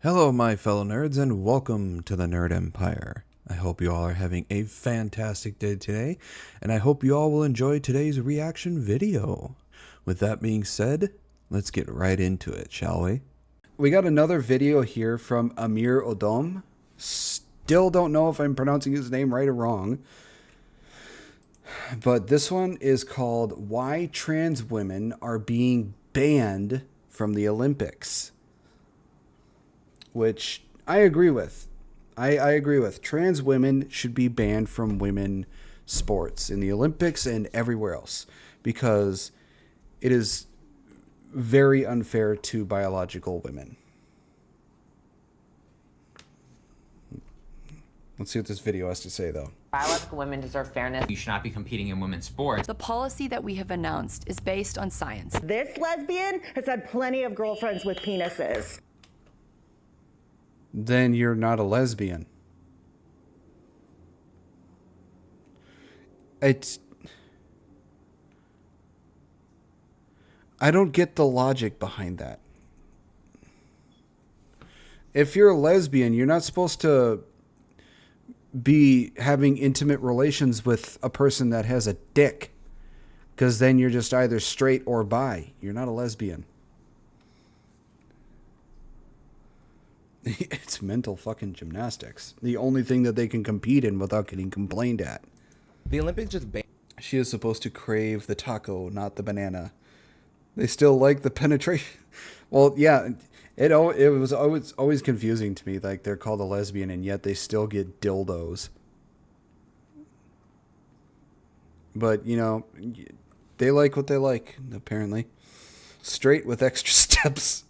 Hello, my fellow nerds, and welcome to the Nerd Empire. I hope you all are having a fantastic day today, and I hope you all will enjoy today's reaction video. With that being said, let's get right into it, shall we? We got another video here from Amir Odom. Still don't know if I'm pronouncing his name right or wrong. But this one is called Why Trans Women Are Being Banned from the Olympics. Which I agree with. I agree with. Trans women should be banned from women sports in the Olympics and everywhere else because it is very unfair to biological women. Let's see what this video has to say, though. Biological women deserve fairness. You should not be competing in women's sports. The policy that we have announced is based on science. This lesbian has had plenty of girlfriends with penises. Then you're not a lesbian. I don't get the logic behind that. If you're a lesbian, you're not supposed to be having intimate relations with a person that has a dick, because then you're just either straight or bi. You're not a lesbian. It's mental fucking gymnastics. The only thing that they can compete in without getting complained at. The Olympics just banned. She is supposed to crave the taco, not the banana. They still like the penetration. Well, yeah, it was always confusing to me. Like, they're called a lesbian, and yet they still get dildos. But, you know, they like what they like, apparently. Straight with extra steps.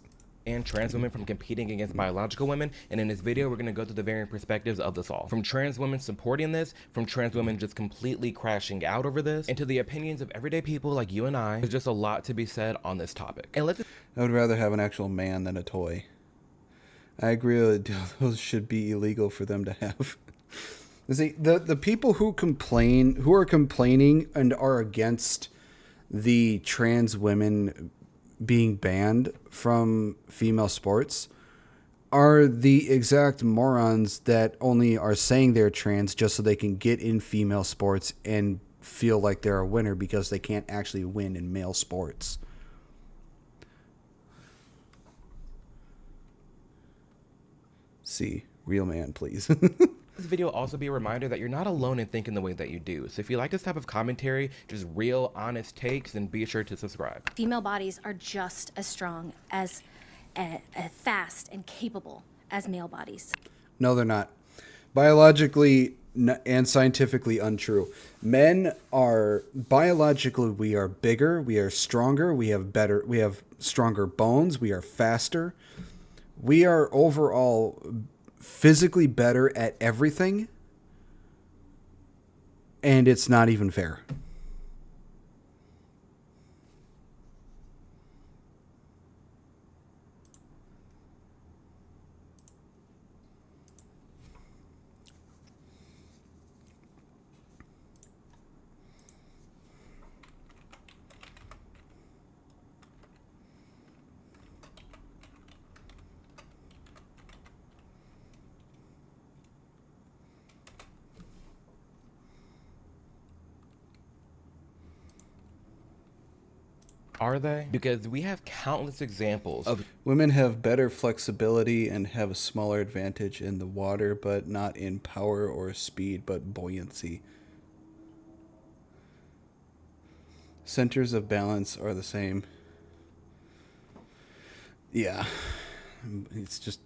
And trans women from competing against biological women, and in this video we're going to go through the varying perspectives of this all. From trans women supporting this, from trans women just completely crashing out over this, and to the opinions of everyday people like you and I. There's just a lot to be said on this topic. And I would rather have an actual man than a toy. I agree that those should be illegal for them to have. See, the people who are complaining and are against the trans women being banned from female sports are the exact morons that only are saying they're trans just so they can get in female sports and feel like they're a winner because they can't actually win in male sports. See, real man, please. This video will also be a reminder that you're not alone in thinking the way that you do. So if you like this type of commentary, just real, honest takes, then be sure to subscribe. Female bodies are just as strong, as fast and capable as male bodies. No, they're not. Biologically and scientifically untrue. Men are biologically, we are bigger, we are stronger, we have stronger bones, we are faster. We are overall physically better at everything, and it's not even fair. Are they? Because we have countless examples of Women have better flexibility and have a smaller advantage in the water, but not in power or speed, but buoyancy. Centers of balance are the same. Yeah. It's just...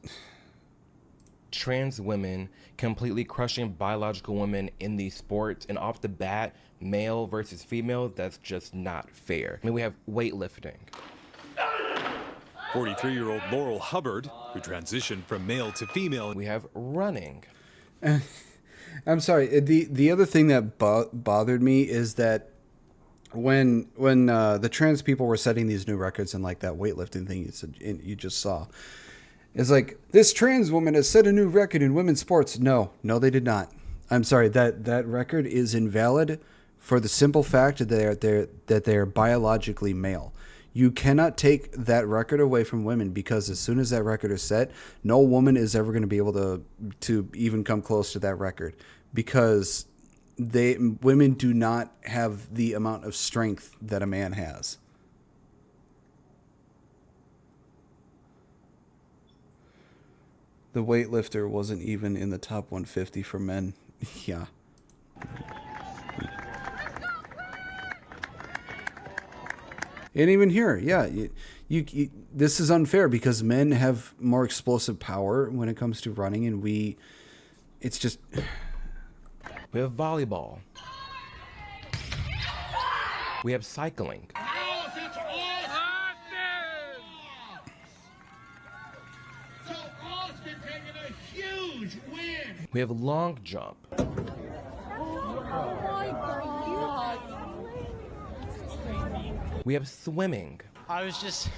trans women completely crushing biological women in these sports, and off the bat, male versus female, that's just not fair. I mean, we have weightlifting. 43-year-old Laurel Hubbard, who transitioned from male to female. We have running. I'm sorry. The other thing that bothered me is that when the trans people were setting these new records and like that weightlifting thing you just saw, it's like, this trans woman has set a new record in women's sports. No, they did not. I'm sorry. That record is invalid for the simple fact that they're biologically male. You cannot take that record away from women, because as soon as that record is set, no woman is ever going to be able to even come close to that record, because women do not have the amount of strength that a man has. The weightlifter wasn't even in the top 150 for men. Yeah. And even here, yeah, you this is unfair because men have more explosive power when it comes to running, and it's just... We have volleyball. We have cycling. We have long jump. We have swimming. I was just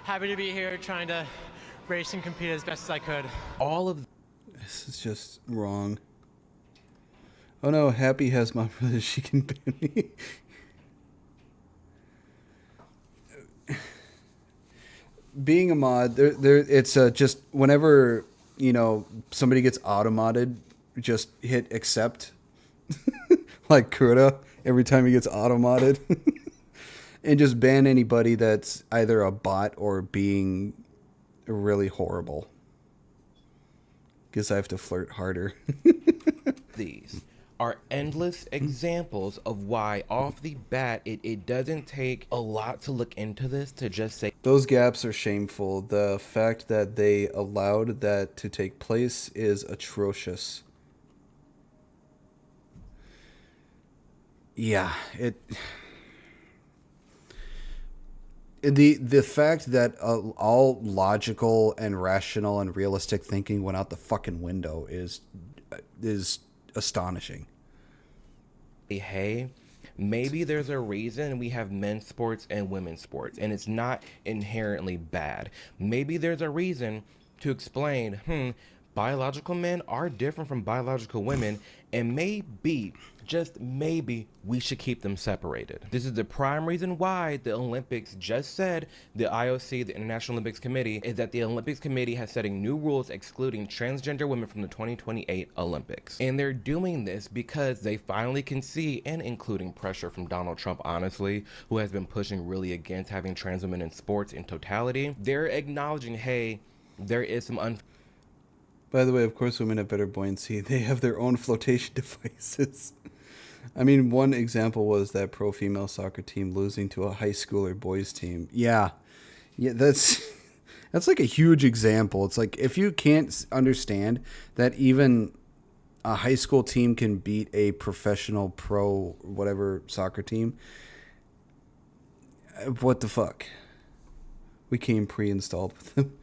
happy to be here trying to race and compete as best as I could. All of This is just wrong. Oh no, Happy has my brother. She can ban me. Being a mod, it's just whenever, you know, somebody gets auto-modded, just hit accept. Like Kuda, every time he gets auto-modded. And just ban anybody that's either a bot or being really horrible. Guess I have to flirt harder. these are endless examples of why off the bat it doesn't take a lot to look into this to just say Those gaps are shameful. The fact that they allowed that to take place is atrocious. Yeah, the fact that all logical and rational and realistic thinking went out the fucking window is astonishing. hey, maybe there's a reason we have men's sports and women's sports, and it's not inherently bad. Maybe there's a reason to explain, biological men are different from biological women, and maybe, just maybe, we should keep them separated. This is the prime reason why the Olympics just said, the IOC, the International Olympics Committee, is that the Olympics Committee has setting new rules excluding transgender women from the 2028 Olympics. And they're doing this because they finally can see, and including pressure from Donald Trump, honestly, who has been pushing really against having trans women in sports in totality. They're acknowledging, hey, there is some By the way, of course, women have better buoyancy. They have their own flotation devices. I mean, one example was that pro female soccer team losing to a high schooler boys team. Yeah, that's like a huge example. It's like, if you can't understand that even a high school team can beat a professional pro whatever soccer team, what the fuck? We came pre-installed with them.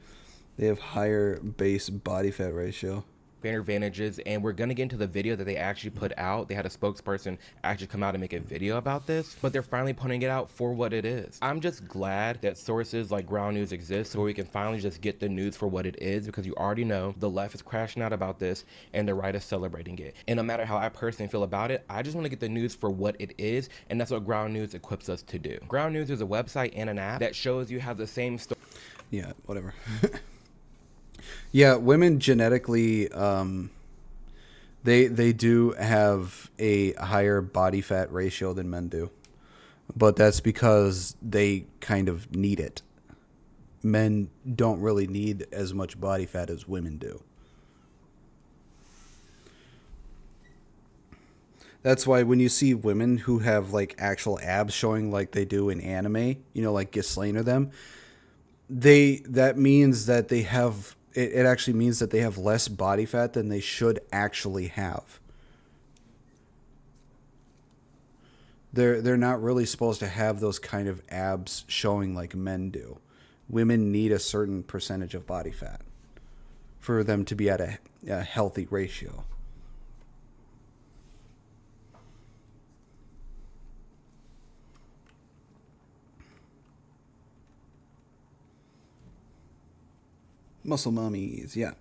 They have higher base body fat ratio. advantages, and we're gonna get into the video that they actually put out. They had a spokesperson actually come out and make a video about this, but they're finally putting it out for what it is. I'm just glad that sources like Ground News exist so we can finally just get the news for what it is, because you already know the left is crashing out about this and the right is celebrating it. And no matter how I personally feel about it, I just want to get the news for what it is, and that's what Ground News equips us to do. Ground News is a website and an app that shows you how the same story. Yeah, whatever. Yeah, women genetically, they do have a higher body fat ratio than men do, but that's because they kind of need it. Men don't really need as much body fat as women do. That's why when you see women who have like actual abs showing like they do in anime, you know, like Ghislaine or them, that means that they have. It actually means that they have less body fat than they should actually have. They're not really supposed to have those kind of abs showing like men do. Women need a certain percentage of body fat for them to be at a healthy ratio. Muscle mummies, yeah.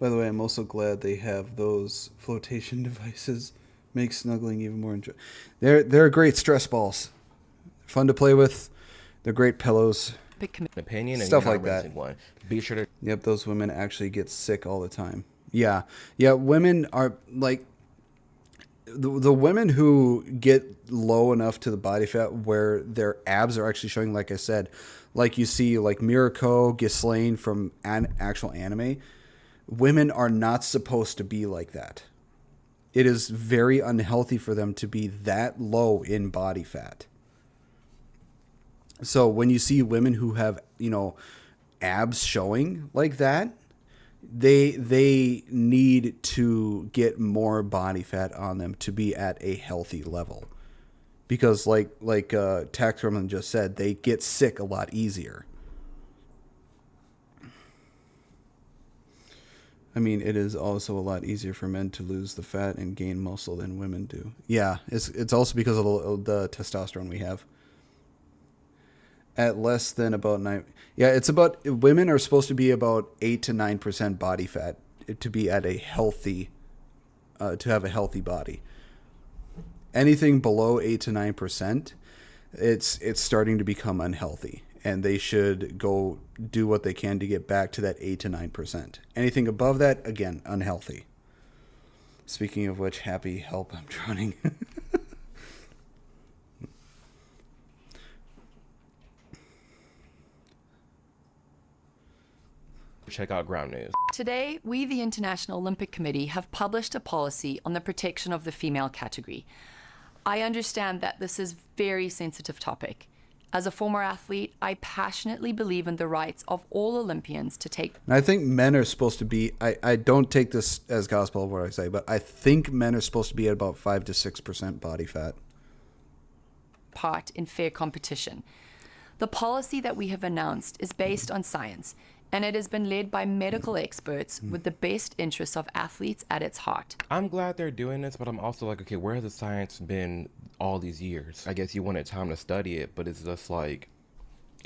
By the way, I'm also glad they have those flotation devices. Make snuggling even more enjoyable. They're great stress balls. Fun to play with. They're great pillows. Opinion and Stuff you're not like that. renting one. Be sure to. Yep, those women actually get sick all the time. Yeah. Yeah, women are like the women who get low enough to the body fat where their abs are actually showing, like I said, like you see like Mirako, Ghislaine from an actual anime. Women are not supposed to be like that. It is very unhealthy for them to be that low in body fat. So when you see women who have, abs showing like that, they need to get more body fat on them to be at a healthy level. Because like Tax Roman just said, they get sick a lot easier. I mean, it is also a lot easier for men to lose the fat and gain muscle than women do. Yeah, it's also because of the testosterone we have. At less than about 9. Yeah, it's about, women are supposed to be about 8 to 9% body fat to be at a healthy, to have a healthy body. Anything below 8 to 9%, it's starting to become unhealthy, and they should go do what they can to get back to that 8 to 9%. Anything above that, again, unhealthy. Speaking of which, happy help, I'm drowning. Check out Ground News. Today, we, the International Olympic Committee, have published a policy on the protection of the female category. I understand that this is a very sensitive topic. As a former athlete, I passionately believe in the rights of all Olympians to take. And I think men are supposed to be, I don't take this as gospel of what I say, but I think men are supposed to be at about 5 to 6% body fat. Part in fair competition. The policy that we have announced is based on science, and it has been led by medical experts with the best interests of athletes at its heart. I'm glad they're doing this, but I'm also like, okay, where has the science been all these years? I guess you wanted time to study it, but it's just like,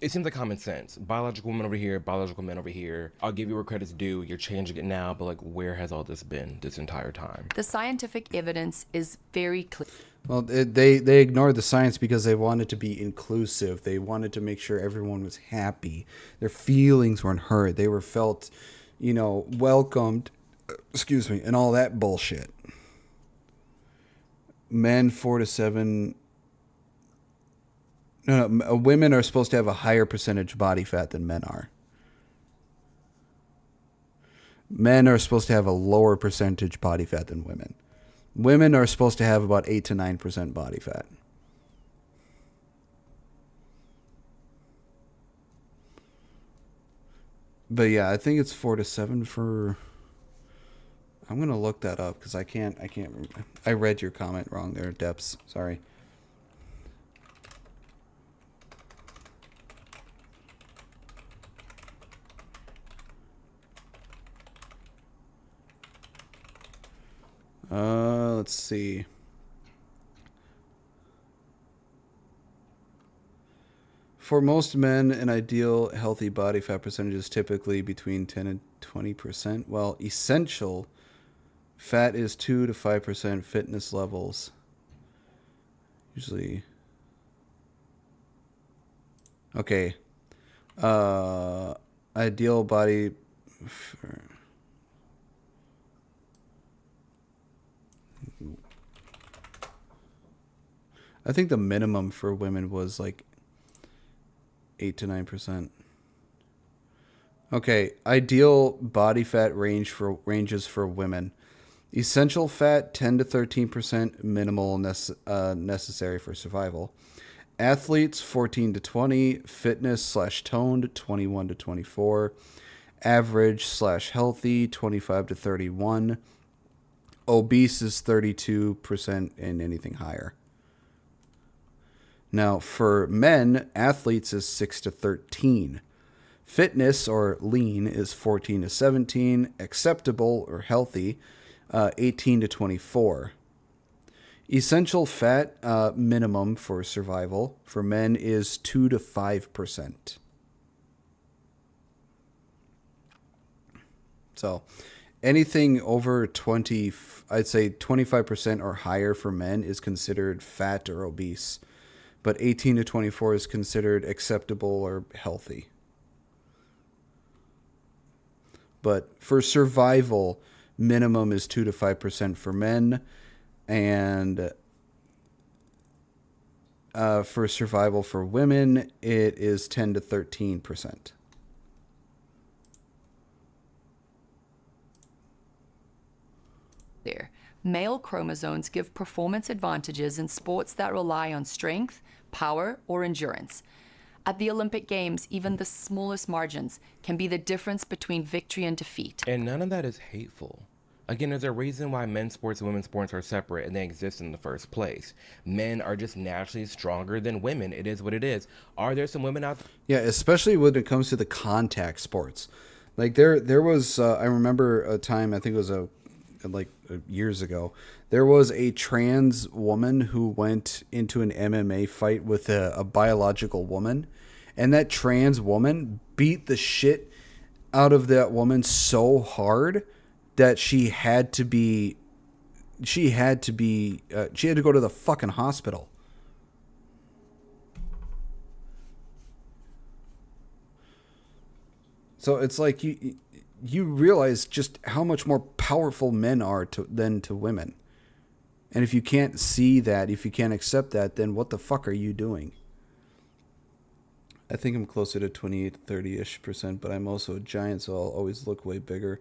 it seems like common sense. Biological women over here, biological men over here. I'll give you where credit's due. You're changing it now, but like, where has all this been this entire time? The scientific evidence is very clear. Well, they ignored the science because they wanted to be inclusive. They wanted to make sure everyone was happy. Their feelings weren't hurt. They were felt, welcomed, and all that bullshit. Men 4 to 7. No, women are supposed to have a higher percentage body fat than men are. Men are supposed to have a lower percentage body fat than women. Women are supposed to have about 8 to 9% body fat. But yeah, I think it's 4 to 7 for... I'm going to look that up because I can't remember. I read your comment wrong there, Depths. Sorry. Let's see. For most men, an ideal healthy body fat percentage is typically between 10 and 20%, while essential fat is 2 to 5% fitness levels. Usually. Okay. Ideal body... I think the minimum for women was like 8 to 9%. Okay, ideal body fat ranges for women. Essential fat 10 to 13%, minimal necessary for survival. Athletes 14 to 20, fitness/toned 21 to 24, average/healthy 25 to 31, obese is 32% and anything higher. Now, for men, athletes is 6 to 13. Fitness or lean is 14 to 17. Acceptable or healthy, 18 to 24. Essential fat minimum for survival for men is 2 to 5%. So anything over 20, I'd say 25% or higher for men is considered fat or obese. but 18 to 24 is considered acceptable or healthy. But for survival, minimum is 2 to 5% for men, and for survival for women, it is 10 to 13%. There. Male chromosomes give performance advantages in sports that rely on strength, power, or endurance. At the Olympic Games, even the smallest margins can be the difference between victory and defeat. And none of that is hateful. Again, there's a reason why men's sports and women's sports are separate and they exist in the first place. Men are just naturally stronger than women. It is what it is. Are there some women out there? Yeah, especially when it comes to the contact sports. Like there was, I remember a time, I think it was years ago, there was a trans woman who went into an MMA fight with a biological woman, and that trans woman beat the shit out of that woman so hard that she had to go to the fucking hospital. So it's like you realize just how much more powerful men are than women. And if you can't see that, if you can't accept that, then what the fuck are you doing? I think I'm closer to 28, 30-ish%, but I'm also a giant, so I'll always look way bigger.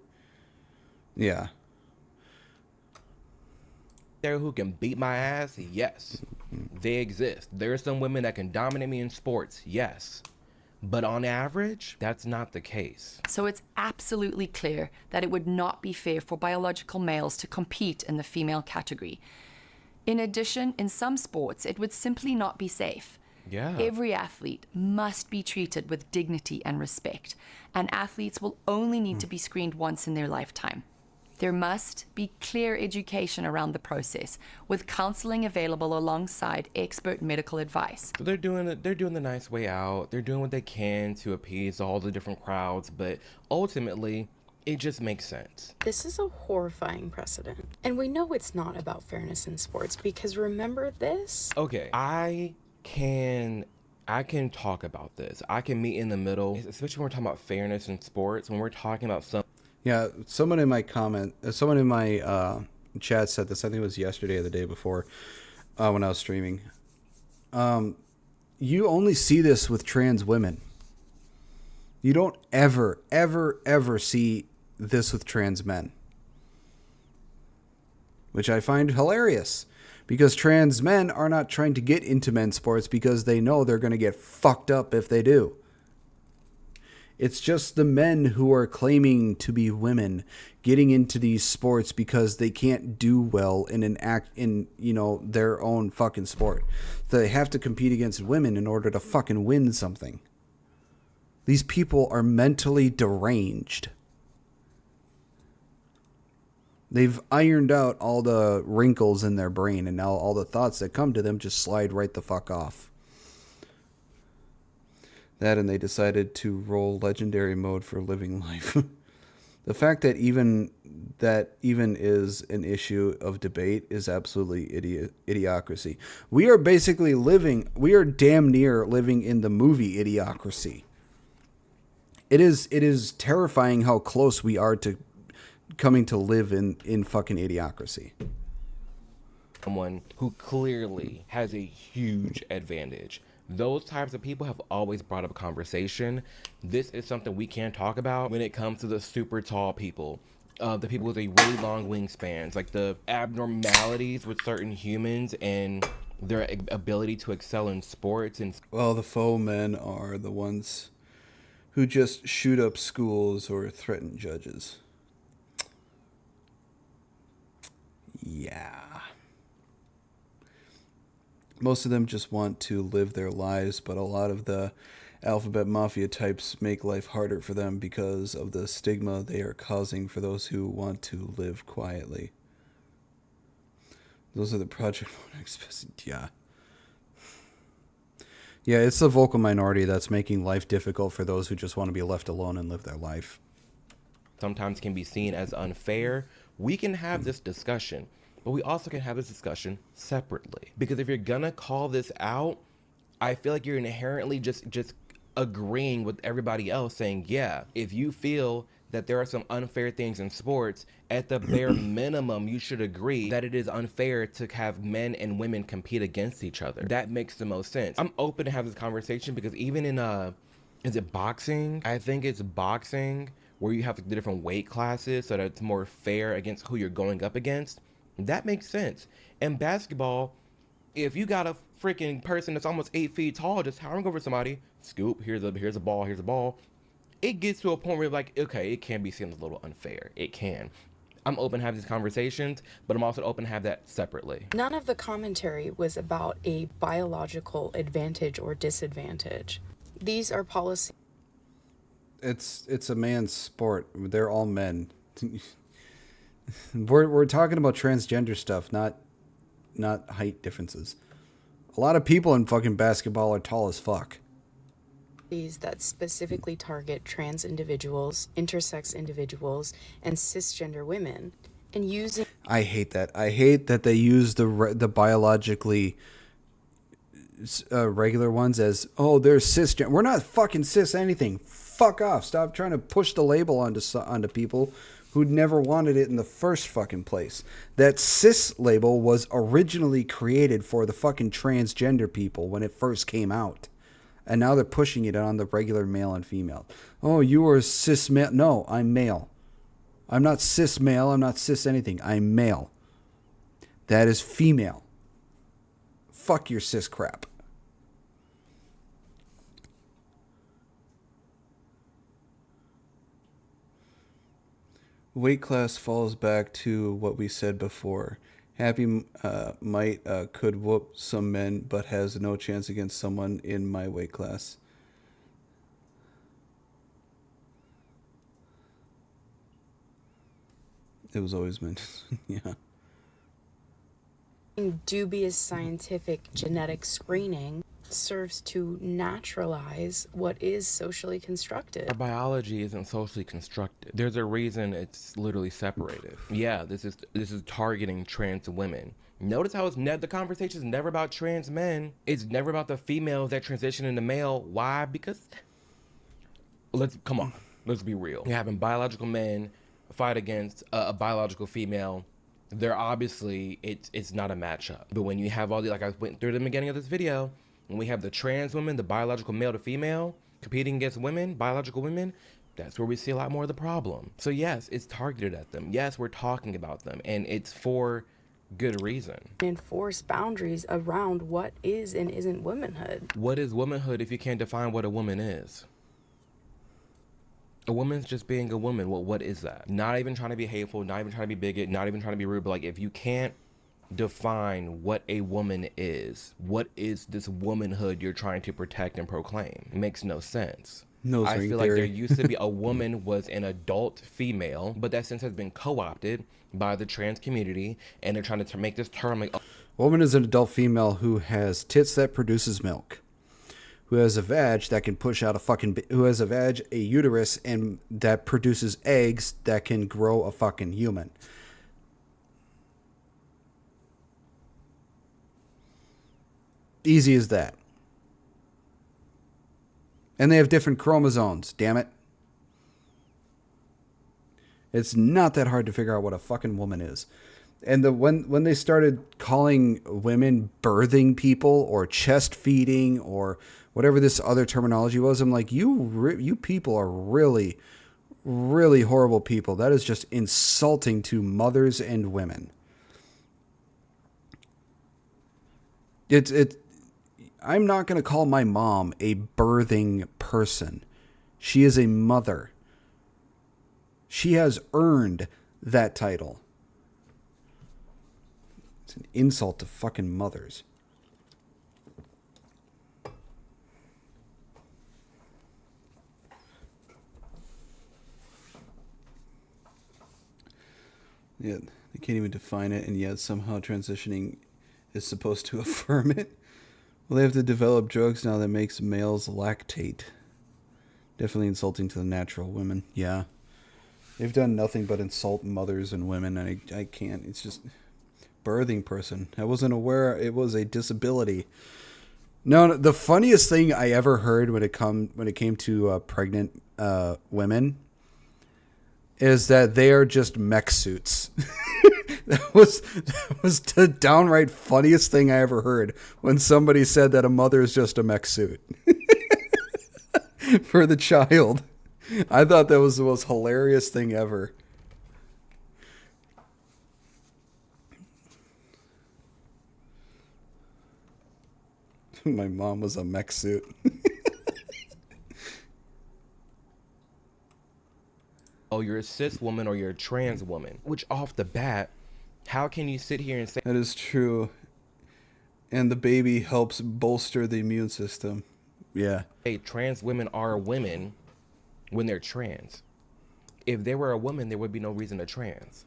Yeah. There who can beat my ass? Yes. They exist. There are some women that can dominate me in sports? Yes. But on average, that's not the case. So it's absolutely clear that it would not be fair for biological males to compete in the female category. In addition, in some sports, it would simply not be safe. Yeah. Every athlete must be treated with dignity and respect, and athletes will only need to be screened once in their lifetime. There must be clear education around the process, with counseling available alongside expert medical advice. So they're doing the nice way out. They're doing what they can to appease all the different crowds, but ultimately, it just makes sense. This is a horrifying precedent. And we know it's not about fairness in sports, because remember this? Okay, I can talk about this. I can meet in the middle, especially when we're talking about fairness in sports, when we're talking about some. Yeah, someone in my chat said this. I think it was yesterday or the day before, when I was streaming. You only see this with trans women. You don't ever see this with trans men, which I find hilarious, because trans men are not trying to get into men's sports because they know they're going to get fucked up if they do. It's just the men who are claiming to be women getting into these sports because they can't do well in their own fucking sport. They have to compete against women in order to fucking win something. These people are mentally deranged. They've ironed out all the wrinkles in their brain, and now all the thoughts that come to them just slide right the fuck off. That, and they decided to roll legendary mode for living life. The fact that even is an issue of debate is absolutely idiocracy. We are damn near living in the movie Idiocracy. It is terrifying how close we are to coming to live in fucking Idiocracy. Someone who clearly has a huge advantage. Those types of people have always brought up a conversation. This is something we can talk about when it comes to the super tall people. The people with a really long wingspans, like the abnormalities with certain humans and their ability to excel in sports. And well, the faux men are the ones who just shoot up schools or threaten judges. Yeah. Most of them just want to live their lives, but a lot of the alphabet mafia types make life harder for them because of the stigma they are causing for those who want to live quietly. Those are the Project Monarchs. Yeah. Yeah, it's the vocal minority that's making life difficult for those who just want to be left alone and live their life. Sometimes can be seen as unfair. We can have this discussion, but we also can have this discussion separately. Because if you're gonna call this out, I feel like you're inherently just agreeing with everybody else saying, yeah, if you feel that there are some unfair things in sports, at the bare minimum, you should agree that it is unfair to have men and women compete against each other. That makes the most sense. I'm open to have this conversation because even in, is it boxing? I think it's boxing where you have the different weight classes so that it's more fair against who you're going up against. That makes sense. In basketball, if you got a freaking person that's almost 8 feet tall just towering over somebody, scoop, here's a ball, it gets to a point where you're like, okay, it can be seen as a little unfair. It can. I'm open to have these conversations, but I'm also open to have that separately. None of the commentary was about a biological advantage or disadvantage. These are policies. It's a man's sport. They're all men. We're talking about transgender stuff, not height differences. A lot of people in fucking basketball are tall as fuck. That specifically target trans individuals, intersex individuals, and cisgender women, and using. I hate that. I hate that they use the biologically regular ones as, oh, they're cisgender. We're not fucking cis anything. Fuck off. Stop trying to push the label onto people who'd never wanted it in the first fucking place. That cis label was originally created for the fucking transgender people when it first came out. And now they're pushing it on the regular male and female. Oh, you are cis male. No, I'm male. I'm not cis male. I'm not cis anything. I'm male. That is female. Fuck your cis crap. Weight class falls back to what we said before. Happy might could whoop some men, but has no chance against someone in my weight class. It was always meant, yeah. Dubious scientific genetic screening serves to naturalize what is socially constructed. Our biology isn't socially constructed. There's a reason it's literally separated. Yeah, this is targeting trans women. Notice how the conversation is never about trans men. It's never about the females that transition into male. Why? Because let's be real. You're having biological men fight against a biological female. They're obviously it's not a matchup. But when you have all the, like I went through the beginning of this video, when we have the trans women, the biological male to female competing against women, biological women, that's where we see a lot more of the problem. So yes, it's targeted at them. Yes, we're talking about them, and it's for good reason. Enforce boundaries around what is and isn't womanhood. What is womanhood if you can't define what a woman is? A woman's just being a woman. Well, what is that? Not even trying to be hateful, not even trying to be bigot, not even trying to be rude, but like if you can't define what a woman is, what is this womanhood you're trying to protect and proclaim? It makes no sense. I feel like there used to be a woman was an adult female, but that since has been co-opted by the trans community, and they're trying to make this term like, woman is an adult female who has tits that produces milk, who has a vag that can push out who has a uterus and that produces eggs that can grow a fucking human. Easy as that. And they have different chromosomes, damn it. It's not that hard to figure out what a fucking woman is. And when they started calling women birthing people or chest feeding or whatever this other terminology was, I'm like, you people are really, really horrible people. That is just insulting to mothers and women. I'm not going to call my mom a birthing person. She is a mother. She has earned that title. It's an insult to fucking mothers. Yeah, they can't even define it, and yet somehow transitioning is supposed to affirm it. Well, they have to develop drugs now that makes males lactate. Definitely insulting to the natural women. Yeah. They've done nothing but insult mothers and women, and I can't. It's just birthing person. I wasn't aware it was a disability. No, the funniest thing I ever heard when it came to pregnant women is that they are just mech suits. That was the downright funniest thing I ever heard when somebody said that a mother is just a mech suit for the child. I thought that was the most hilarious thing ever. My mom was a mech suit. Oh, you're a cis woman or you're a trans woman, which off the bat, how can you sit here and say That is true. And the baby helps bolster the immune system. Yeah. hey, trans women are women when they're trans? If they were a woman, there would be no reason to trans.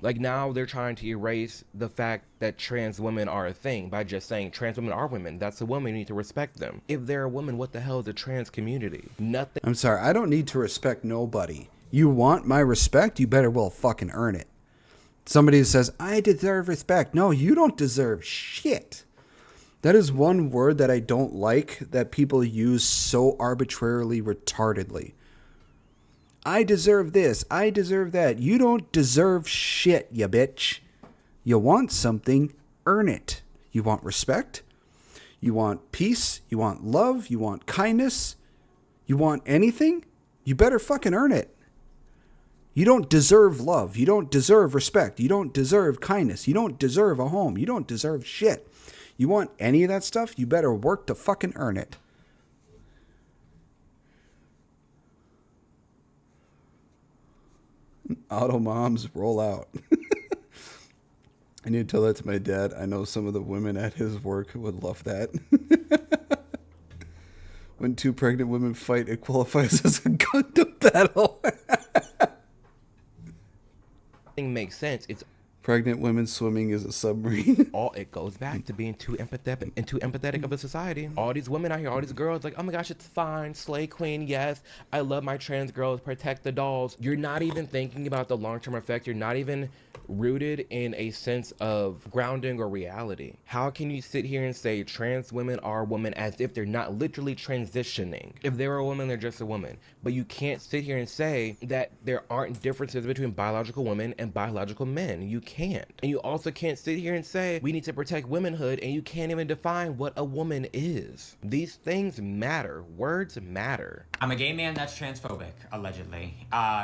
Like, now they're trying to erase the fact that trans women are a thing by just saying trans women are women. That's a woman, you need to respect them. If they're a woman, what the hell is the trans community? Nothing. I'm sorry, I don't need to respect nobody. You want my respect, you better well fucking earn it. Somebody says, I deserve respect. No, you don't deserve shit. That is one word that I don't like that people use so arbitrarily, retardedly. I deserve this. I deserve that. You don't deserve shit, you bitch. You want something, earn it. You want respect. You want peace. You want love. You want kindness. You want anything? You better fucking earn it. You don't deserve love. You don't deserve respect. You don't deserve kindness. You don't deserve a home. You don't deserve shit. You want any of that stuff? You better work to fucking earn it. Auto moms roll out. I need to tell that to my dad. I know some of the women at his work would love that. When two pregnant women fight, it qualifies as a Gundam battle. Makes sense. It's Pregnant women swimming is a submarine. all, it goes back to being too empathetic of a society. All these women out here, all these girls, like, oh my gosh, it's fine, slay queen, yes, I love my trans girls, protect the dolls. You're not even thinking about the long-term effect. You're not even rooted in a sense of grounding or reality. How can you sit here and say trans women are women as if they're not literally transitioning? If they're a woman, they're just a woman. But you can't sit here and say that there aren't differences between biological women and biological men. You can't. And you also can't sit here and say we need to protect womanhood, and you can't even define what a woman is. These things matter. Words matter. I'm a gay man that's transphobic, allegedly,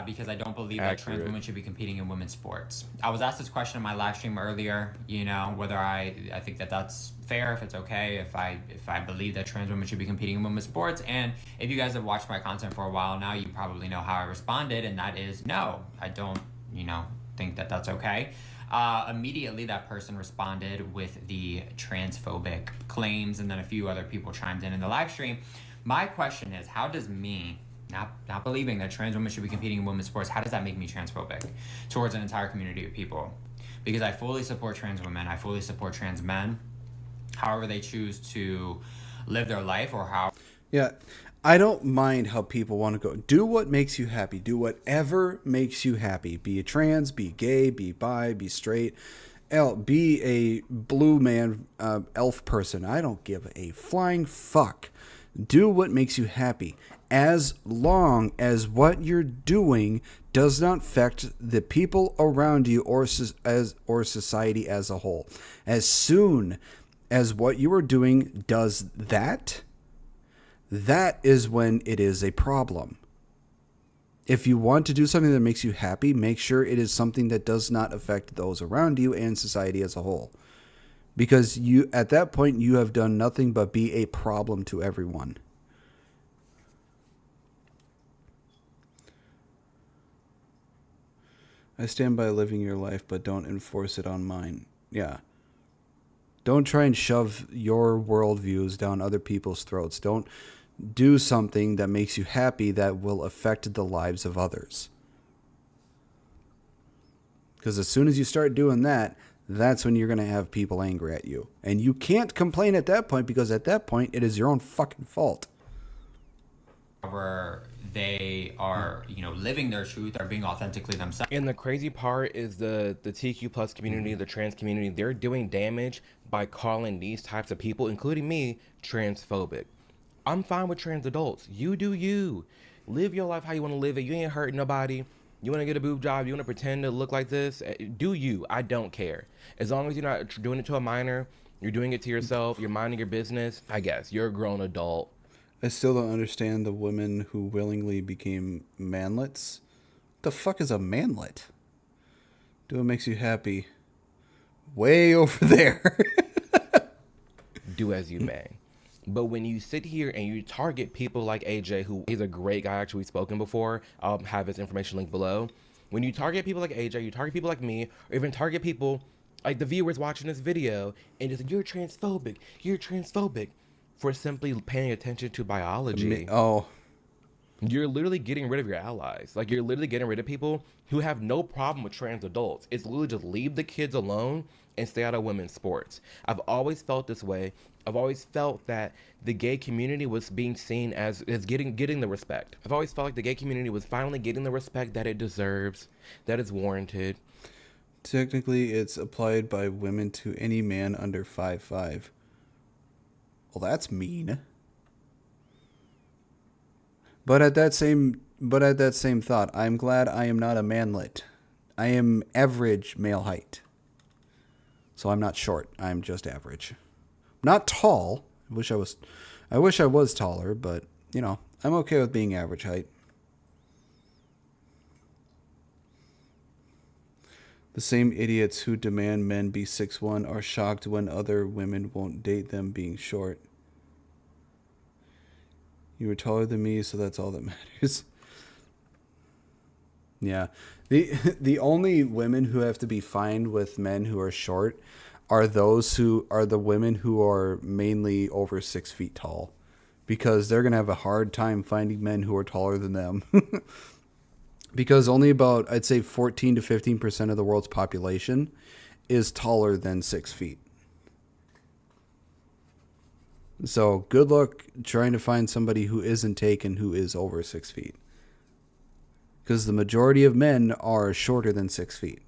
because I don't believe that trans women should be competing in women's sports. I was asked this question in my live stream earlier, you know, whether I think that that's fair, if it's okay, if I believe that trans women should be competing in women's sports. And if you guys have watched my content for a while now, you probably know how I responded, and that is no, I don't, think that that's okay. Immediately that person responded with the transphobic claims, and then a few other people chimed in the live stream. My question is, how does me not believing that trans women should be competing in women's sports, how does that make me transphobic towards an entire community of people? Because I fully support trans women, I fully support trans men, however they choose to live their life or how. Yeah, I don't mind how people want to go. Do what makes you happy. Do whatever makes you happy. Be a trans, be gay, be bi, be straight, be a blue man, elf person. I don't give a flying fuck. Do what makes you happy, as long as what you're doing does not affect the people around you or society as a whole. As soon as what you are doing does that, that is when it is a problem. If you want to do something that makes you happy, make sure it is something that does not affect those around you and society as a whole. Because you, at that point, you have done nothing but be a problem to everyone. I stand by living your life, but don't enforce it on mine. Yeah. Don't try and shove your worldviews down other people's throats. Don't do something that makes you happy that will affect the lives of others. Because as soon as you start doing that, that's when you're going to have people angry at you. And you can't complain at that point, because at that point, it is your own fucking fault. However they are, you know, living their truth, are being authentically themselves. And the crazy part is the TQ plus community, the trans community, they're doing damage by calling these types of people, including me, transphobic. I'm fine with trans adults. You do you. Live your life how you want to live it. You ain't hurting nobody. You want to get a boob job, you want to pretend to look like this, do you. I don't care. As long as you're not doing it to a minor, you're doing it to yourself, you're minding your business, I guess. You're a grown adult. I still don't understand the women who willingly became manlets. What the fuck is a manlet? Do what makes you happy. Way over there. Do as you may. But when you sit here and you target people like AJ, who is a great guy, actually spoken before, I'll have his information linked below. When you target people like AJ, you target people like me, or even target people like the viewers watching this video, and just, you're transphobic for simply paying attention to biology. You're literally getting rid of your allies. Like, you're literally getting rid of people who have no problem with trans adults. It's literally just leave the kids alone and stay out of women's sports. I've always felt this way. I've always felt that the gay community was being seen as getting the respect. I've always felt like the gay community was finally getting the respect that it deserves, that is warranted. Technically, it's applied by women to any man under 5'5". Well, that's mean. But at that same thought, I'm glad I am not a manlet. I am average male height. So I'm not short. I'm just average. Not tall. I wish I was taller, but you know, I'm okay with being average height. The same idiots who demand men be 6'1" are shocked when other women won't date them being short. You were taller than me, so that's all that matters. Yeah. The only women who have to be fine with men who are short are the women who are mainly over 6 feet tall, because they're going to have a hard time finding men who are taller than them. Because only about, I'd say 14 to 15% of the world's population is taller than 6 feet. So good luck trying to find somebody who isn't taken who is over 6 feet. Because the majority of men are shorter than 6 feet.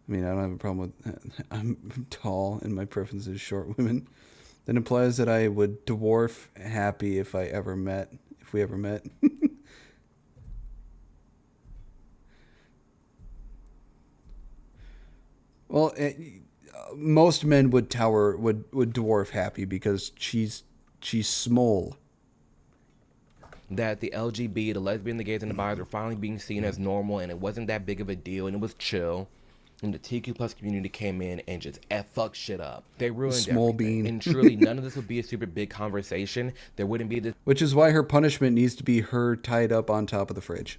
I mean, I don't have a problem with I'm tall and my preference is short women. That implies that I would dwarf happy if we ever met. Well, most men would dwarf happy because she's small. That the LGBT, the lesbian, the gays, and the bis were finally being seen as normal, and it wasn't that big of a deal, and it was chill. And the TQ plus community came in and just fucked shit up. They ruined Small everything. bean. And truly, none of this would be a super big conversation. There wouldn't be this. Which is why her punishment needs to be her tied up on top of the fridge.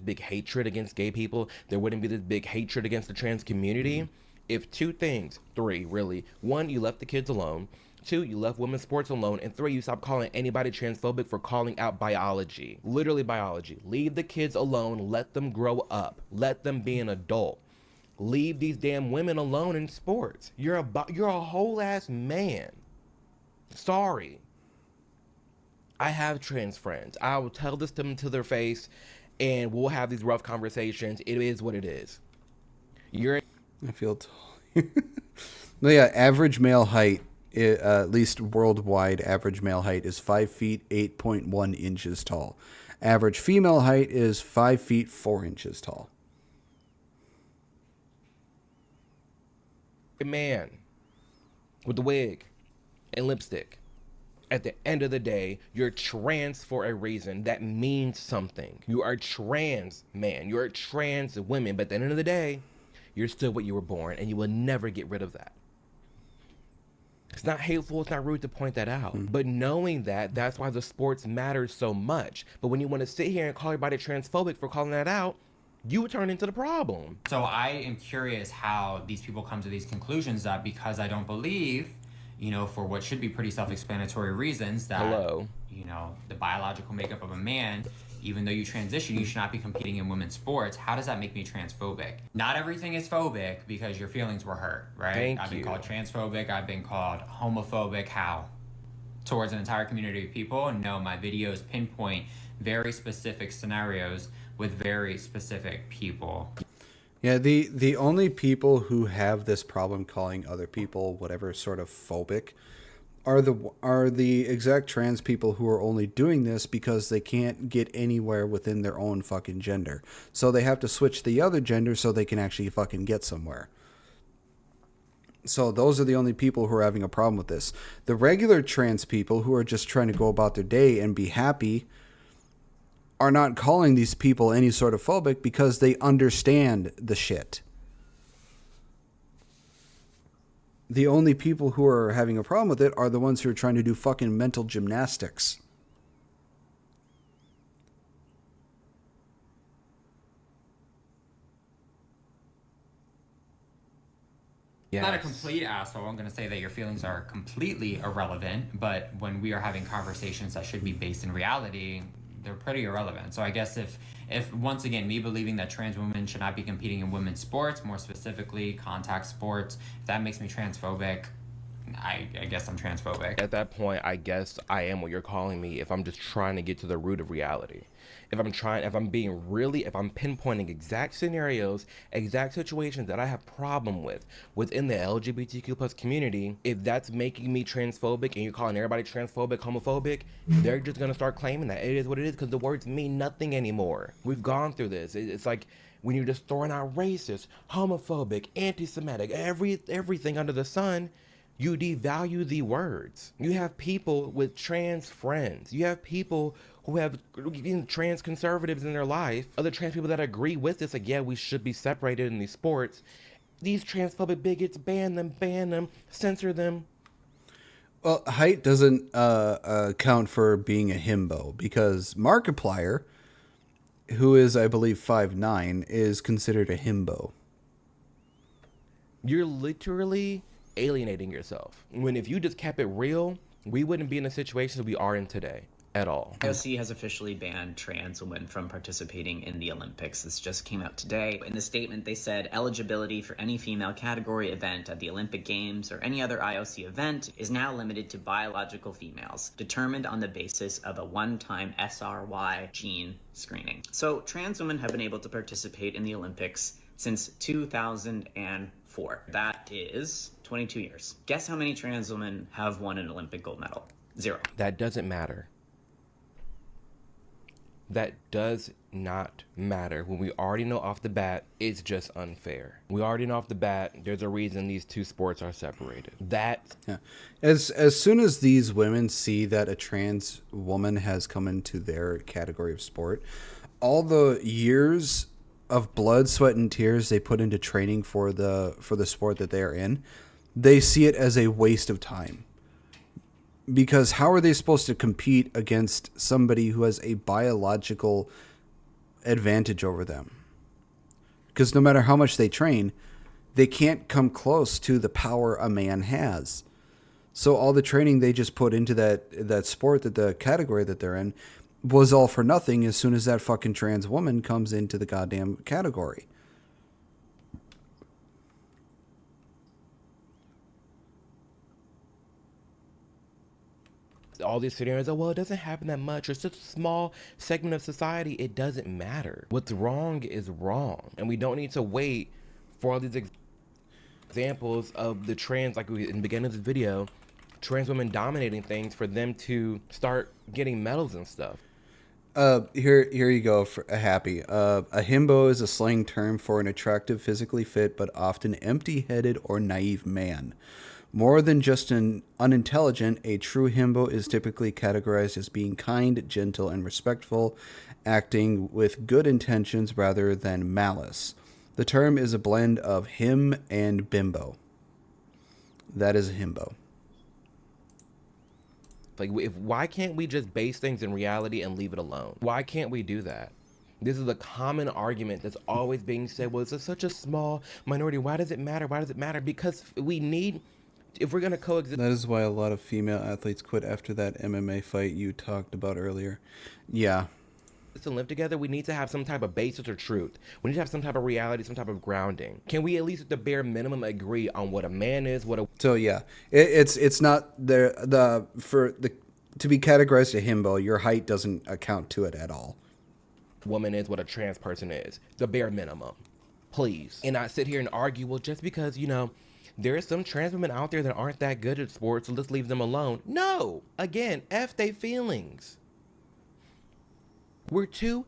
Big hatred against gay people. There wouldn't be this big hatred against the trans community. If three really. One, you left the kids alone. Two, you left women's sports alone. And three, you stopped calling anybody transphobic for calling out biology. Literally biology. Leave the kids alone. Let them grow up. Let them be an adult. Leave these damn women alone in sports. You're a whole ass man. Sorry. I have trans friends. I will tell this to them to their face, and we'll have these rough conversations. It is what it is. I feel tall. No, yeah, average male height, at least worldwide, average male height is 5 feet 8.1 inches tall. Average female height is 5 feet 4 inches tall. A man with the wig and lipstick. At the end of the day, you're trans for a reason. That means something. You are trans man. You're a trans women. But at the end of the day, you're still what you were born, and you will never get rid of that. It's not hateful, it's not rude to point that out. But knowing that, that's why the sports matters so much. But when you want to sit here and call everybody transphobic for calling that out, you turn into the problem. So I am curious how these people come to these conclusions, that because I don't believe you know, for what should be pretty self-explanatory reasons that, Hello. you know, the biological makeup of a man, even though you transition, you should not be competing in women's sports. How does that make me transphobic? Not everything is phobic because your feelings were hurt, right? I've been called transphobic. I've been called homophobic. How? Towards an entire community of people? No, my videos pinpoint very specific scenarios with very specific people. Yeah, the only people who have this problem calling other people whatever sort of phobic are the exact trans people who are only doing this because they can't get anywhere within their own fucking gender. So they have to switch the other gender so they can actually fucking get somewhere. So those are the only people who are having a problem with this. The regular trans people who are just trying to go about their day and be happy are not calling these people any sort of phobic because they understand the shit. The only people who are having a problem with it are the ones who are trying to do fucking mental gymnastics. Yes. Not a complete asshole. I'm going to say that your feelings are completely irrelevant, but when we are having conversations that should be based in reality, they're pretty irrelevant. So I guess if once again, me believing that trans women should not be competing in women's sports, more specifically contact sports, if that makes me transphobic, I guess I'm transphobic. At that point, I guess I am what you're calling me if I'm just trying to get to the root of reality. If I'm pinpointing exact scenarios, exact situations that I have problem with within the LGBTQ plus community, if that's making me transphobic and you're calling everybody transphobic, homophobic, they're just going to start claiming that it is what it is because the words mean nothing anymore. We've gone through this. It's like when you're just throwing out racist, homophobic, anti-Semitic, everything under the sun, you devalue the words. You have people with trans friends. You have people who have trans conservatives in their life. Other trans people that agree with this, like, yeah, we should be separated in these sports. These transphobic bigots, ban them, censor them. Well, height doesn't count for being a himbo because Markiplier, who is, I believe, 5'9", is considered a himbo. You're literally alienating yourself. When if you just kept it real, we wouldn't be in the situation we are in today at all. IOC has officially banned trans women from participating in the Olympics. This just came out today. In the statement, they said eligibility for any female category event at the Olympic Games or any other IOC event is now limited to biological females, determined on the basis of a one-time SRY gene screening. So trans women have been able to participate in the Olympics since 2004. That is 22 years. Guess how many trans women have won an Olympic gold medal? 0. That doesn't matter. That does not matter when we already know off the bat it's just unfair. We already know off the bat there's a reason these two sports are separated. As soon as these women see that a trans woman has come into their category of sport, all the years of blood, sweat, and tears they put into training for the sport that they are in, they see it as a waste of time. Because how are they supposed to compete against somebody who has a biological advantage over them? Because no matter how much they train, they can't come close to the power a man has. So all the training they just put into that sport, that the category that they're in, was all for nothing as soon as that fucking trans woman comes into the goddamn category. All these scenarios, well, it doesn't happen that much. It's such a small segment of society. It doesn't matter. What's wrong is wrong. And we don't need to wait for all these examples of the trans, like in the beginning of this video, trans women dominating things for them to start getting medals and stuff. Here you go for a happy. A himbo is a slang term for an attractive, physically fit, but often empty-headed or naive man. More than just an unintelligent, a true himbo is typically categorized as being kind, gentle, and respectful, acting with good intentions rather than malice. The term is a blend of him and bimbo. That is a himbo. Like, why can't we just base things in reality and leave it alone? Why can't we do that? This is a common argument that's always being said. Well, it's such a small minority. Why does it matter? Why does it matter? Because we need If we're going to coexist. That is why a lot of female athletes quit after that MMA fight you talked about earlier. Yeah. To live together, we need to have some type of basis or truth. We need to have some type of reality, some type of grounding. Can we at least at the bare minimum agree on what a man is, what a... So yeah, it's not to be categorized a himbo, your height doesn't account to it at all. Woman is, what a trans person is. The bare minimum. Please. And not sit here and argue, well, just because, you know, there are some trans women out there that aren't that good at sports, so let's leave them alone. No! Again, F they feelings. We're too...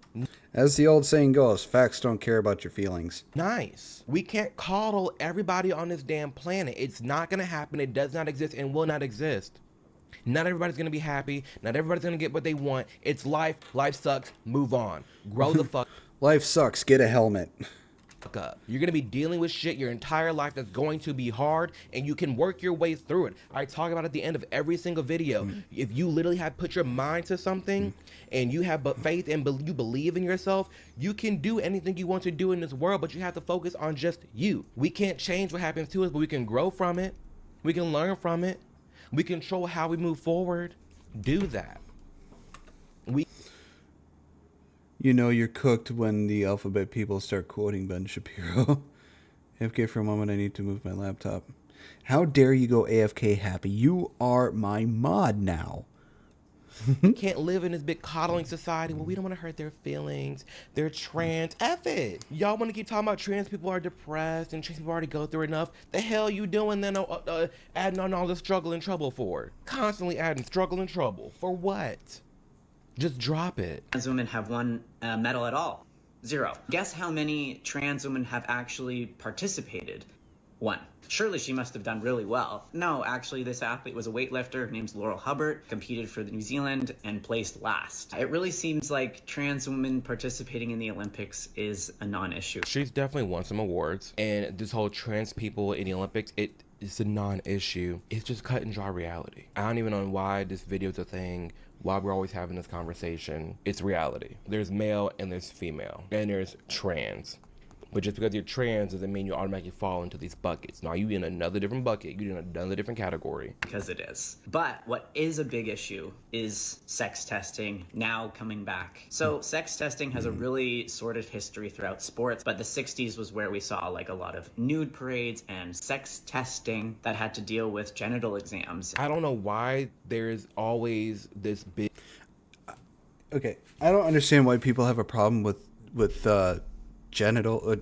As the old saying goes, facts don't care about your feelings. Nice. We can't coddle everybody on this damn planet. It's not going to happen. It does not exist and will not exist. Not everybody's going to be happy. Not everybody's going to get what they want. It's life. Life sucks. Move on. Grow the fuck. Life sucks. Get a helmet. Up. You're going to be dealing with shit your entire life that's going to be hard, and you can work your way through it. I talk about it at the end of every single video. If you literally have put your mind to something and you have faith and you believe in yourself, you can do anything you want to do in this world, but you have to focus on just you. We can't change what happens to us, but we can grow from it. We can learn from it. We control how we move forward. Do that. You know you're cooked when the alphabet people start quoting Ben Shapiro. AFK for a moment, I need to move my laptop. How dare you go AFK happy? You are my mod now. We can't live in this big coddling society. Well, we don't want to hurt their feelings. They're trans. F it. Y'all want to keep talking about trans people are depressed and trans people already go through enough. The hell you doing then adding on all this struggle and trouble for? Constantly adding struggle and trouble. For what? Just drop it. Trans women have won a medal at all. 0. Guess how many trans women have actually participated? 1. Surely she must have done really well. No, actually, this athlete was a weightlifter. Her name's Laurel Hubbard, competed for New Zealand and placed last. It really seems like trans women participating in the Olympics is a non-issue. She's definitely won some awards, and this whole trans people in the Olympics, it's a non-issue. It's just cut and dry reality. I don't even know why this video is a thing, why we're always having this conversation. It's reality. There's male and there's female, and there's trans. But just because you're trans doesn't mean you automatically fall into these buckets. Now, you in another different bucket. You're in another different category. Because it is. But what is a big issue is sex testing now coming back. So sex testing has a really sordid history throughout sports, but the 60s was where we saw like a lot of nude parades and sex testing that had to deal with genital exams. I don't know why there's always this big... Okay, I don't understand why people have a problem with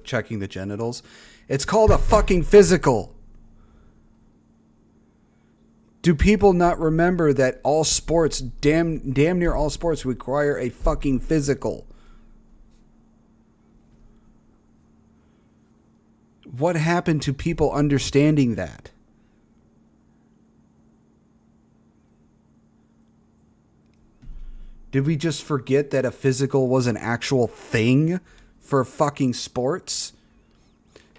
checking the genitals. It's called a fucking physical. Do people not remember that all sports, damn near all sports, require a fucking physical? What happened to people understanding that? Did we just forget that a physical was an actual thing for fucking sports?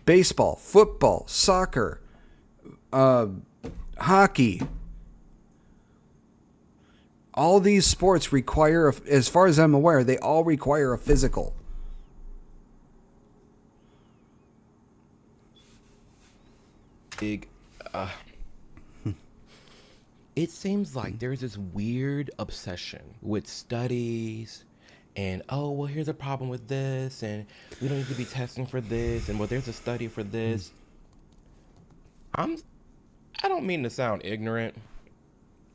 Baseball, football, soccer, hockey. All these sports require, as far as I'm aware, they all require a physical. It seems like there's this weird obsession with studies and, oh, well, here's a problem with this, and we don't need to be testing for this, and, well, there's a study for this. I don't mean to sound ignorant,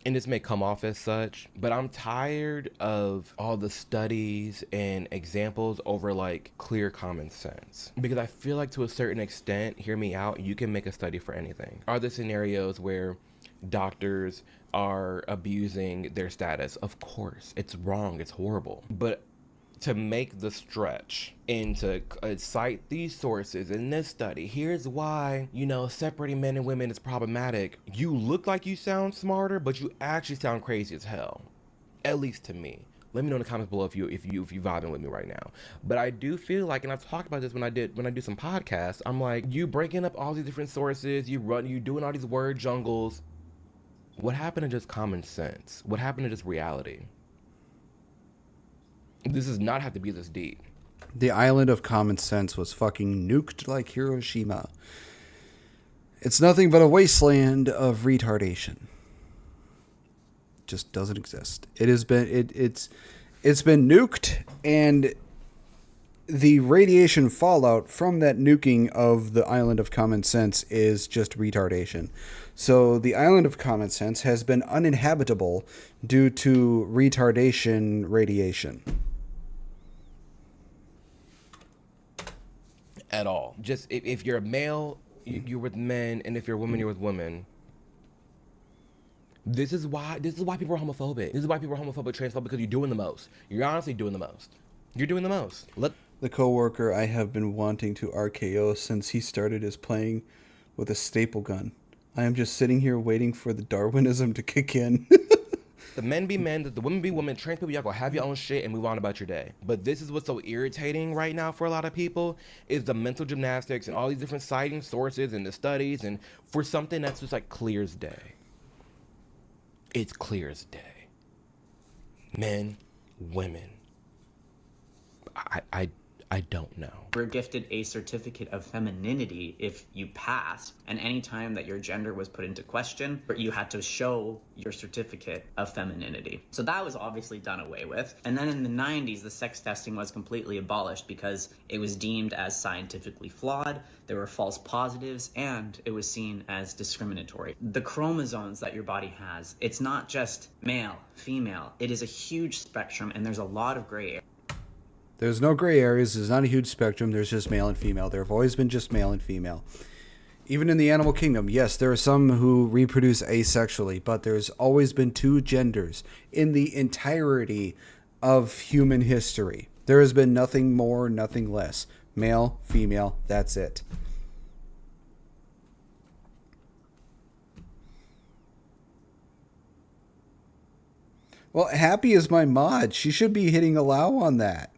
and this may come off as such, but I'm tired of all the studies and examples over, like, clear common sense. Because I feel like to a certain extent, hear me out, you can make a study for anything. Are there scenarios where doctors are abusing their status? Of course, it's wrong, it's horrible. But to make the stretch and to cite these sources in this study, here's why, you know, separating men and women is problematic. You look like you sound smarter, but you actually sound crazy as hell. At least to me. Let me know in the comments below if you vibing with me right now. But I do feel like, and I've talked about this when I do some podcasts, I'm like, you breaking up all these different sources, you doing all these word jungles. What happened to just common sense? What happened to just reality? This does not have to be this deep. The island of common sense was fucking nuked like Hiroshima. It's nothing but a wasteland of retardation. Just doesn't exist. It has been it's been nuked, and the radiation fallout from that nuking of the island of common sense is just retardation. So the island of common sense has been uninhabitable due to retardation radiation. At all. Just if you're a male, you're with men, and if you're a woman, you're with women. This is why people are homophobic. This is why people are homophobic, transphobic, because you're doing the most. You're honestly doing the most. You're doing the most. The coworker I have been wanting to RKO since he started his playing with a staple gun. I am just sitting here waiting for the Darwinism to kick in. The men be men, the women be women, trans people, y'all go have your own shit and move on about your day. But this is what's so irritating right now for a lot of people is the mental gymnastics and all these different citing sources and the studies, and for something that's just like clear as day. It's clear as day. Men, women. I don't know. We're gifted a certificate of femininity if you passed, and any time that your gender was put into question, you had to show your certificate of femininity. So that was obviously done away with. And then in the 90s, the sex testing was completely abolished because it was deemed as scientifically flawed, there were false positives, and it was seen as discriminatory. The chromosomes that your body has, it's not just male, female, it is a huge spectrum, and there's a lot of gray area. There's no gray areas. There's not a huge spectrum. There's just male and female. There have always been just male and female. Even in the animal kingdom, yes, there are some who reproduce asexually, but there's always been two genders in the entirety of human history. There has been nothing more, nothing less. Male, female, that's it. Well, Happy is my mod. She should be hitting allow on that.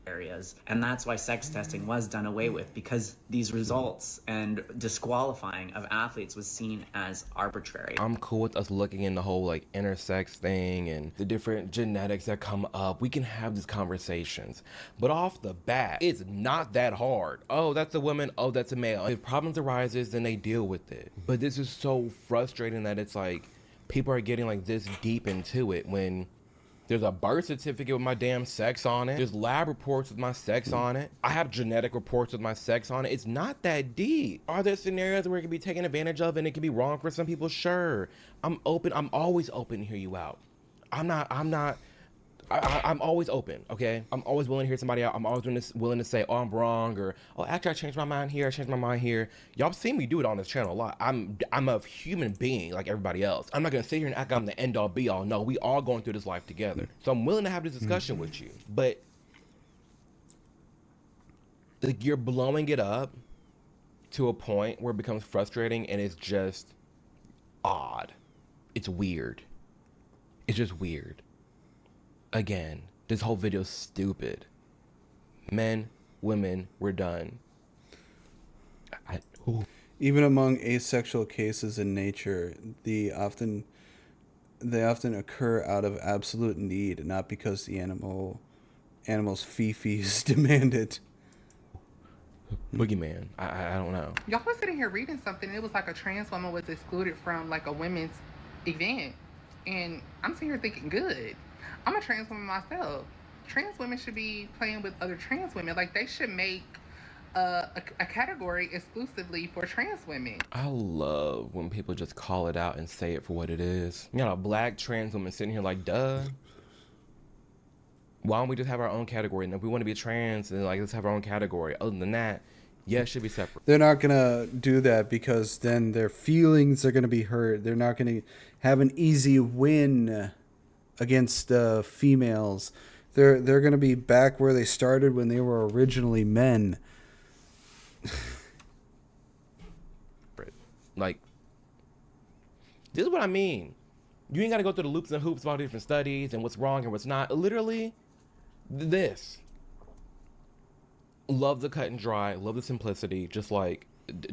Areas, and that's why sex testing was done away with, because these results and disqualifying of athletes was seen as arbitrary. I'm cool with us looking in the whole like intersex thing and the different genetics that come up. We can have these conversations, but off the bat, it's not that hard. Oh, that's a woman. Oh, that's a male. If problems arises, then they deal with it. But this is so frustrating that it's like people are getting like this deep into it when there's a birth certificate with my damn sex on it. There's lab reports with my sex on it. I have genetic reports with my sex on it. It's not that deep. Are there scenarios where it can be taken advantage of and it can be wrong for some people? Sure. I'm open. I'm always open to hear you out. I'm always open, okay? I'm always willing to hear somebody out. I'm always willing to say, oh, I'm wrong, or, oh, actually, I changed my mind here, I changed my mind here. Y'all seen me do it on this channel a lot. I'm a human being like everybody else. I'm not gonna sit here and act like I'm the end-all, be-all. No, we all going through this life together. So I'm willing to have this discussion with you. But like, you're blowing it up to a point where it becomes frustrating and it's just odd. It's weird. It's just weird. Again, this whole video is stupid. Men, women, we're done. Even among asexual cases in nature, they often occur out of absolute need, not because the animal's fifis demand it. Boogeyman. I don't know. Y'all was sitting here reading something. It was like a trans woman was excluded from like a women's event, and I'm sitting here thinking, good. I'm a trans woman myself. Trans women should be playing with other trans women. Like, they should make a category exclusively for trans women. I love when people just call it out and say it for what it is. You know, a black trans woman sitting here like, duh. Why don't we just have our own category? And if we want to be trans, then like, let's have our own category. Other than that, yeah, it should be separate. They're not going to do that because then their feelings are going to be hurt. They're not going to have an easy win against females. They're going to be back where they started when they were originally men. Like, this is what I mean. You ain't got to go through the loops and hoops of all the different studies and what's wrong and what's not. Literally, this. Love the cut and dry. Love the simplicity. Just like,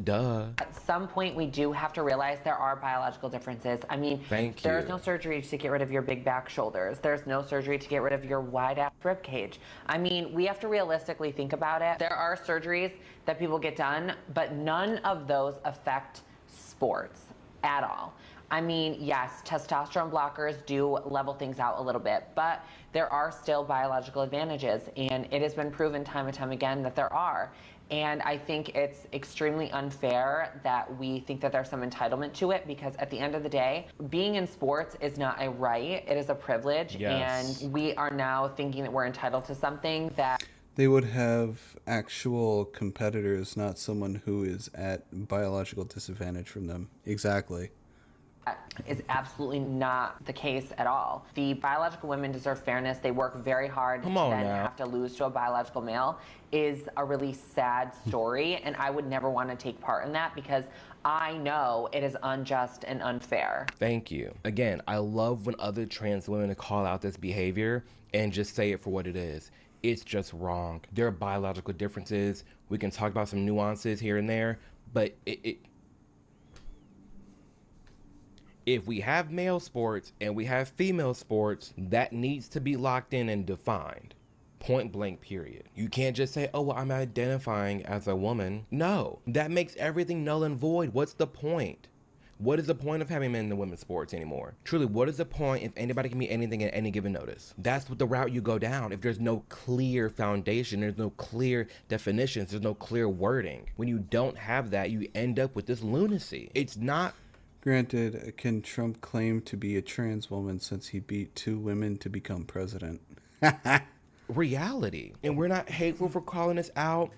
Duh. At some point, we do have to realize there are biological differences. I mean, there's no surgery to get rid of your big back shoulders. There's no surgery to get rid of your wide ass rib cage. I mean, we have to realistically think about it. There are surgeries that people get done, but none of those affect sports at all. I mean, yes, testosterone blockers do level things out a little bit, but there are still biological advantages, and it has been proven time and time again that there are. And I think it's extremely unfair that we think that there's some entitlement to it, because at the end of the day, being in sports is not a right, it is a privilege. Yes. And we are now thinking that we're entitled to something that They would have actual competitors, not someone who is at biological disadvantage from them. Exactly. is absolutely not the case at all. The biological women deserve fairness. They work very hard Come to on then now. have to lose to a biological male is a really sad story, and I would never want to take part in that because I know it is unjust and unfair. Thank you. Again, I love when other trans women call out this behavior and just say it for what it is. It's just wrong. There are biological differences. We can talk about some nuances here and there, but if we have male sports and we have female sports, that needs to be locked in and defined. Point blank, period. You can't just say, oh, well, I'm identifying as a woman. No, that makes everything null and void. What's the point? What is the point of having men in women's sports anymore? Truly, what is the point if anybody can be anything at any given notice? That's what the route you go down. If there's no clear foundation, there's no clear definitions, there's no clear wording. When you don't have that, you end up with this lunacy. It's not. Granted, can Trump claim to be a trans woman since he beat 2 women to become president? Reality. And we're not hateful for calling this out.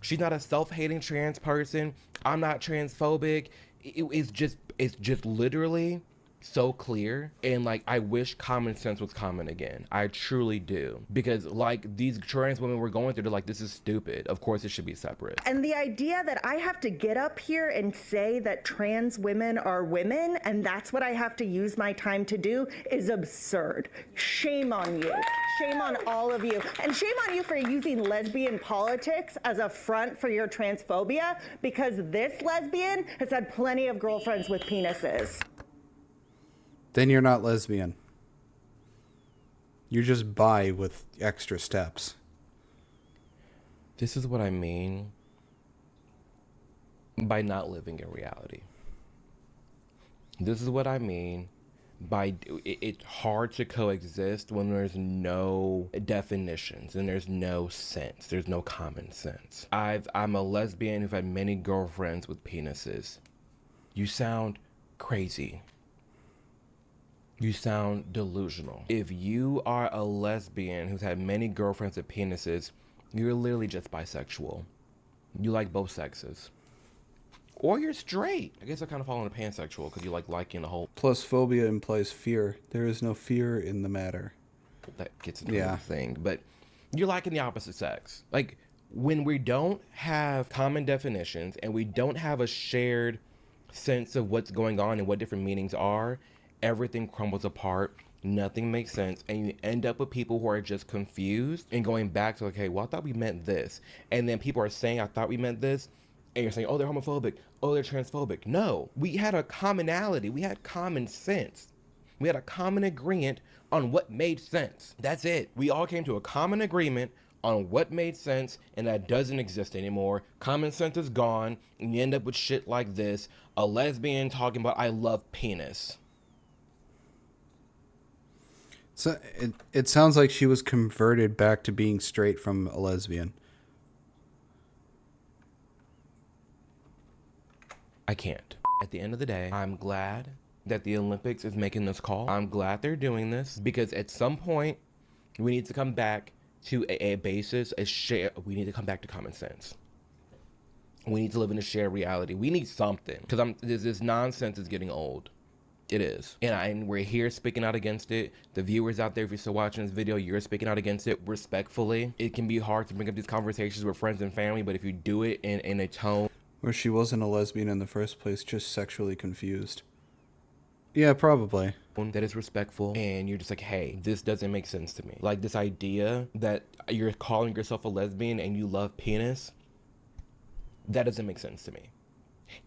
She's not a self-hating trans person. I'm not transphobic. It's just literally so clear, and like I wish common sense was common again. I truly do, because like these trans women were going through, they're like, this is stupid. Of course it should be separate. And the idea that I have to get up here and say that trans women are women and that's what I have to use my time to do is absurd. Shame on you. Shame on all of you. And shame on you for using lesbian politics as a front for your transphobia, because this lesbian has had plenty of girlfriends with penises. Then you're not lesbian. You're just bi with extra steps. This is what I mean by not living in reality. This is what I mean by it's hard to coexist when there's no definitions and there's no sense. There's no common sense. I'm a lesbian who've had many girlfriends with penises. You sound crazy. You sound delusional. If you are a lesbian who's had many girlfriends with penises, you're literally just bisexual. You like both sexes. Or you're straight. I guess I kind of fall into pansexual because you like liking the whole... Plus, phobia implies fear. There is no fear in the matter. That gets into the thing. But you're liking the opposite sex. Like, when we don't have common definitions and we don't have a shared sense of what's going on and what different meanings are, everything crumbles apart, nothing makes sense, and you end up with people who are just confused and going back to, okay, well, I thought we meant this. And then people are saying, I thought we meant this, and you're saying, oh, they're homophobic, oh, they're transphobic. No, we had a commonality, we had common sense. We had a common agreement on what made sense. That's it. We all came to a common agreement on what made sense, and that doesn't exist anymore. Common sense is gone, and you end up with shit like this, a lesbian talking about, I love penis. So it sounds like she was converted back to being straight from a lesbian. I can't. At the end of the day, I'm glad that the Olympics is making this call. I'm glad they're doing this because at some point we need to come back to a basis, we need to come back to common sense. We need to live in a shared reality. We need something because this nonsense is getting old. It is. And we're here speaking out against it. The viewers out there, if you're still watching this video, you're speaking out against it respectfully. It can be hard to bring up these conversations with friends and family, but if you do it in a tone... Or she wasn't a lesbian in the first place, just sexually confused. Yeah, probably. That is respectful, and you're just like, hey, this doesn't make sense to me. Like this idea that you're calling yourself a lesbian and you love penis, that doesn't make sense to me.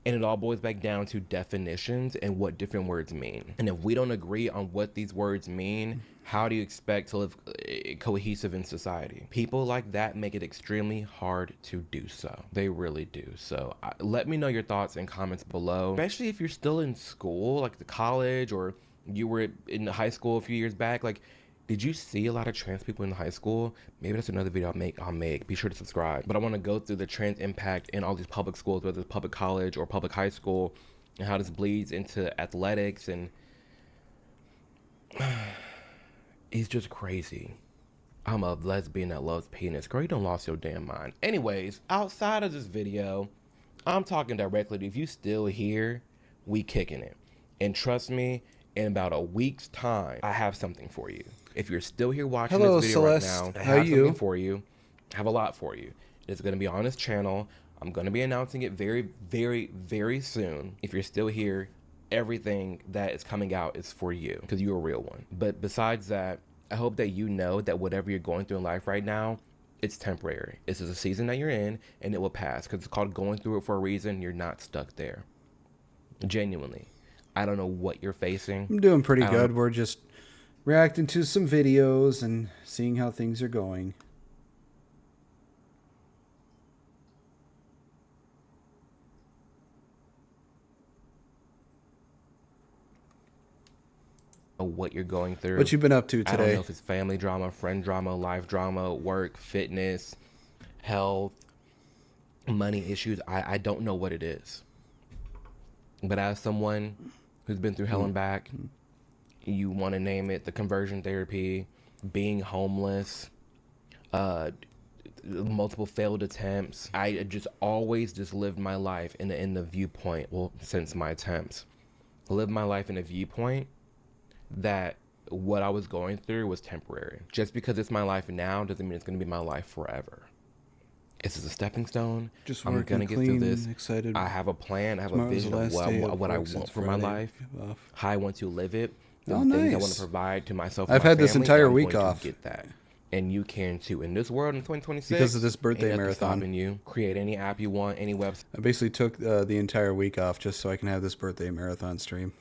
And it all boils back down to definitions and what different words mean. And if we don't agree on what these words mean, how do you expect to live cohesive in society? People like that make it extremely hard to do so. They really do. So let me know your thoughts and comments below, especially if you're still in school, like the college, or you were in high school a few years back. Like, did you see a lot of trans people in high school? Maybe that's another video I'll make. Be sure to subscribe. But I want to go through the trans impact in all these public schools, whether it's public college or public high school, and how this bleeds into athletics. And it's just crazy. I'm a lesbian that loves penis. Girl, you done lost your damn mind. Anyways, outside of this video, I'm talking directly to you. If you still here, we kicking it. And trust me, in about a week's time, I have something for you. If you're still here watching this video Celeste. right now, I have something for you. I have a lot for you. It's going to be on this channel. I'm going to be announcing it very, very, very soon. If you're still here, everything that is coming out is for you because you're a real one. But besides that, I hope that you know that whatever you're going through in life right now, it's temporary. This is a season that you're in, and it will pass because it's called going through it for a reason. You're not stuck there. Genuinely. I don't know what you're facing. I'm doing pretty good. We're just reacting to some videos and seeing how things are going. What you're going through. What you been up to today? I don't know if it's family drama, friend drama, life drama, work, fitness, health, money issues. I don't know what it is. But as someone who's been through hell and back, you want to name it, the conversion therapy, being homeless, multiple failed attempts. I just always just lived my life in the viewpoint, well, since my attempts, lived my life in a viewpoint that what I was going through was temporary. Just because it's my life now doesn't mean it's going to be my life forever. This is a stepping stone. Just I'm going to get through this. Excited. I have a plan. I have a vision of what I want for my life, how I want to live it, the things I want to provide to myself. I've had this entire week off. Get that. And you can too. In this world in 2026, because of this birthday marathon, stopping you. Create any app you want, any website. I basically took the entire week off just so I can have this birthday marathon stream.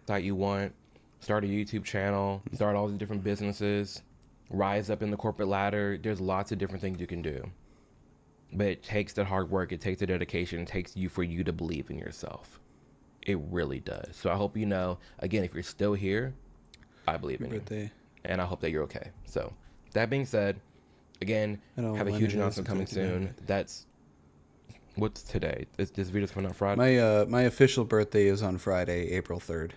That you want, start a YouTube channel, start all these different businesses, rise up in the corporate ladder. There's lots of different things you can do, but it takes the hard work, it takes the dedication, it takes for you to believe in yourself. It really does. So I hope you know, again, if you're still here, I believe in you, and I hope that you're okay. So that being said, again, have a huge announcement coming soon. That's what's today. This video's coming out Friday. My official birthday is on Friday, April 3rd.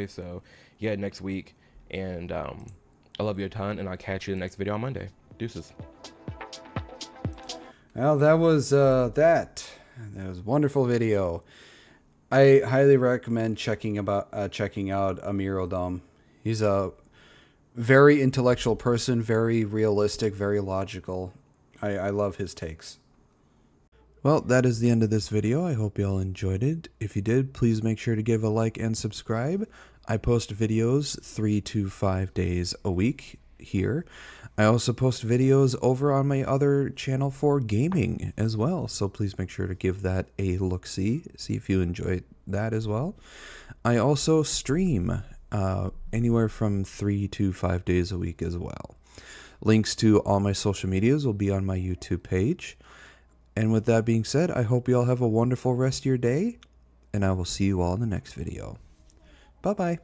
So yeah, next week, and I love you a ton, and I'll catch you in the next video on Monday. Deuces. Well, that was that was a wonderful video. I highly recommend checking out Amir Odom. He's a very intellectual person, very realistic, very logical. I love his takes. Well, that is the end of this video. I hope you all enjoyed it. If you did, please make sure to give a like and subscribe. I post videos 3 to 5 days a week here. I also post videos over on my other channel for gaming as well. So please make sure to give that a look-see. See if you enjoy that as well. I also stream anywhere from 3 to 5 days a week as well. Links to all my social medias will be on my YouTube page. And with that being said, I hope you all have a wonderful rest of your day, and I will see you all in the next video. Bye-bye.